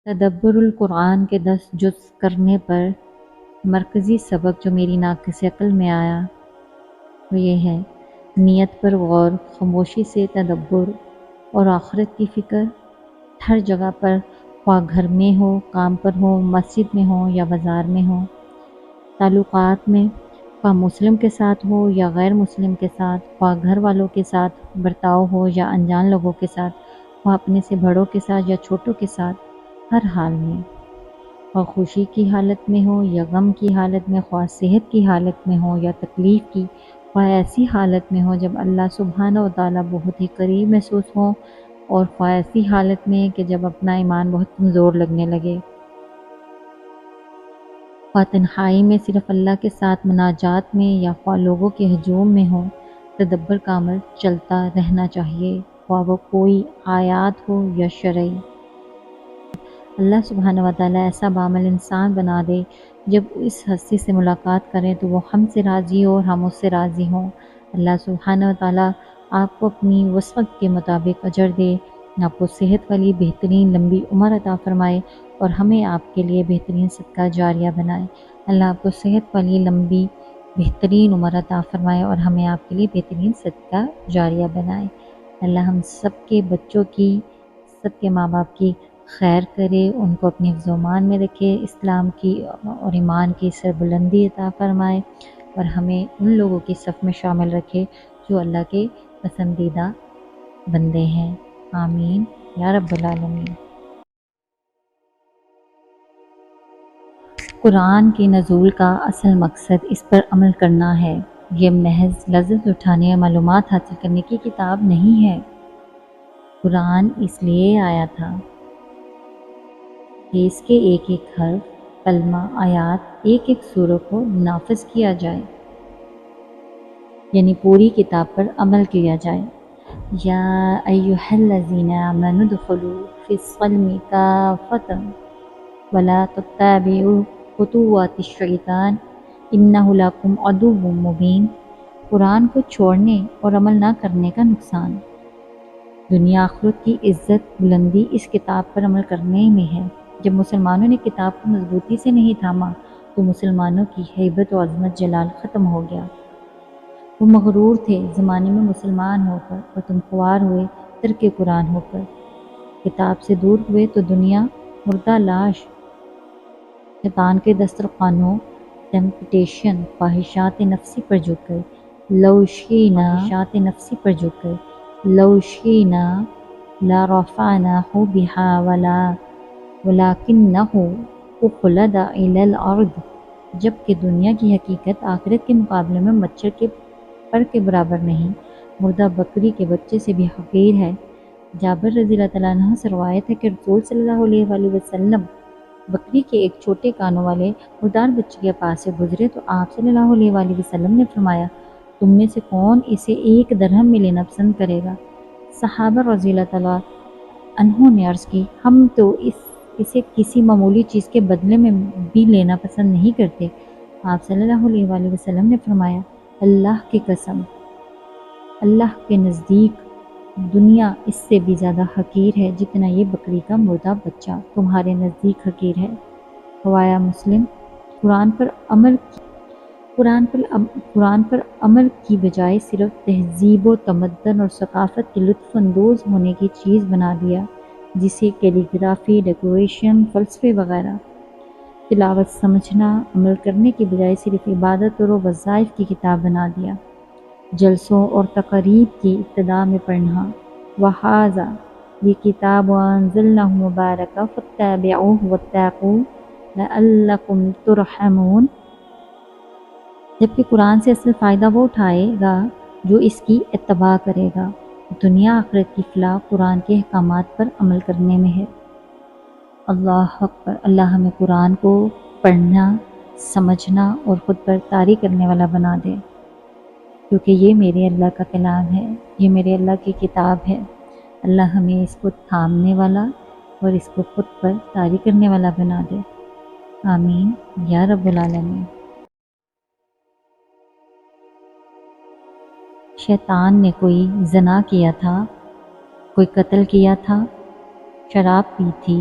تدبر القرآن کے 10 جز کرنے پر مرکزی سبق جو میری ناقص عقل میں آیا وہ یہ ہے: نیت پر غور، خاموشی سے تدبر اور آخرت کی فکر ہر جگہ پر، خواہ گھر میں ہو، کام پر ہو، مسجد میں ہو یا بازار میں ہو، تعلقات میں، خواہ مسلم کے ساتھ ہو یا غیر مسلم کے ساتھ، خواہ گھر والوں کے ساتھ برتاؤ ہو یا انجان لوگوں کے ساتھ، خواہ اپنے سے بڑوں کے ساتھ یا چھوٹوں کے ساتھ، ہر حال میں، خواہ خوشی کی حالت میں ہو یا غم کی حالت میں، خواہ صحت کی حالت میں ہو یا تکلیف کی، خواہ ایسی حالت میں ہو جب اللہ سبحانہ و تعالیٰ بہت ہی قریب محسوس ہو، اور خواہ ایسی حالت میں کہ جب اپنا ایمان بہت کمزور لگنے لگے، خواہ تنہائی میں صرف اللہ کے ساتھ مناجات میں یا خواہ لوگوں کے ہجوم میں ہو، تدبر کا عمل چلتا رہنا چاہیے، خواہ وہ کوئی آیات ہو یا شرعی۔ اللہ سبحانہ و تعالیٰ ایسا بعمل انسان بنا دے جب اس ہستی سے ملاقات کریں تو وہ ہم سے راضی ہو اور ہم اس سے راضی ہوں۔ اللہ سبحانہ و تعالیٰ آپ کو اپنی وسعت کے مطابق اجر دے، آپ کو صحت والی بہترین لمبی عمر عطا فرمائے اور ہمیں آپ کے لیے بہترین صدقہ جاریہ بنائے۔ اللہ آپ کو صحت والی لمبی بہترین عمر عطا فرمائے اور ہمیں آپ کے لیے بہترین صدقہ جاریہ بنائے۔ اللہ ہم سب کے بچوں کی، سب کے ماں باپ کی خیر کرے، ان کو اپنی حفظ و امان میں رکھے، اسلام کی اور ایمان کی سربلندی عطا فرمائے اور ہمیں ان لوگوں کی صف میں شامل رکھے جو اللہ کے پسندیدہ بندے ہیں۔ آمین یا رب العالمین۔ قرآن کے نزول کا اصل مقصد اس پر عمل کرنا ہے، یہ محض لذت اٹھانے یا معلومات حاصل کرنے کی کتاب نہیں ہے۔ قرآن اس لیے آیا تھا کہ اس کے ایک ایک حرف، کلمہ، آیات، ایک ایک سورہ کو نافذ کیا جائے، یعنی پوری کتاب پر عمل کیا جائے۔ یا ایھا الذین آمنوا ادخلوا فی السلم کافۃ ولا تتبعوا خطوات الشیطان انہ لکم عدو مبین۔ قرآن کو چھوڑنے اور عمل نہ کرنے کا نقصان۔ دنیا آخرت کی عزت بلندی اس کتاب پر عمل کرنے میں ہے۔ جب مسلمانوں نے کتاب کو مضبوطی سے نہیں تھاما تو مسلمانوں کی ہیبت و عظمت جلال ختم ہو گیا۔ وہ مغرور تھے زمانے میں مسلمان ہو کر اور تم خوار ہوئے ترک قرآن ہو کر۔ کتاب سے دور ہوئے تو دنیا مردہ لاش، شیطان کے دسترخوانوں، ٹیمپٹیشن، خواہشات نفسی پر جھک گئے، لو شئنا لرفعناہ بہا ولکنہ اخلد الی الارض۔ جبکہ دنیا کی حقیقت آخرت کے مقابلے میں مچھر کے پر کے برابر نہیں، مردہ بکری کے بچے سے بھی حقیر ہے۔ جابر رضی اللہ تعالیٰ عنہ سے روایت ہے کہ رسول صلی اللہ علیہ وآلہ وسلم بکری کے ایک چھوٹے کانوں والے مردار بچے کے پاس سے گزرے تو آپ صلی اللہ علیہ وآلہ وسلم نے فرمایا، تم میں سے کون اسے 1 درہم میں لینا پسند کرے گا؟ صحابہ رضی اللہ تعالیٰ عنہ نے عرض کی، ہم تو اسے کسی معمولی چیز کے بدلے میں بھی لینا پسند نہیں کرتے۔ آپ صلی اللہ علیہ وآلہ وسلم نے فرمایا، اللہ کی قسم، اللہ کے نزدیک دنیا اس سے بھی زیادہ حقیر ہے جتنا یہ بکری کا مردہ بچہ تمہارے نزدیک حقیر ہے۔ روایا مسلم۔ قرآن پر عمل کی بجائے صرف تہذیب و تمدن اور ثقافت کے لطف اندوز ہونے کی چیز بنا دیا، جسے کیلیگرافی، ڈیکوریشن، فلسفے وغیرہ۔ تلاوت سمجھنا، عمل کرنے کی بجائے صرف عبادت اور وظائف کی کتاب بنا دیا۔ جلسوں اور تقاریب کی ابتدا میں پڑھنا، وَهَٰذَا یہ کتاب أَنزَلْنَاهُ مُبَارَكًا فَاتَّبِعُوهُ وَاتَّقُوا لَعَلَّكُمْ تُرْحَمُونَ۔ جبکہ قرآن سے اصل فائدہ وہ اٹھائے گا جو اس کی اتباع کرے گا۔ دنیا آخرت کی فلاح قرآن کے احکامات پر عمل کرنے میں ہے۔ اللہ اکبر۔ اللہ ہمیں قرآن کو پڑھنا، سمجھنا اور خود پر طاری کرنے والا بنا دے، کیونکہ یہ میرے اللہ کا کلام ہے، یہ میرے اللہ کی کتاب ہے۔ اللہ ہمیں اس کو تھامنے والا اور اس کو خود پر طاری کرنے والا بنا دے۔ آمین یا رب العالمین۔ شیطان نے کوئی زنا کیا تھا، کوئی قتل کیا تھا، شراب پی تھی،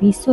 20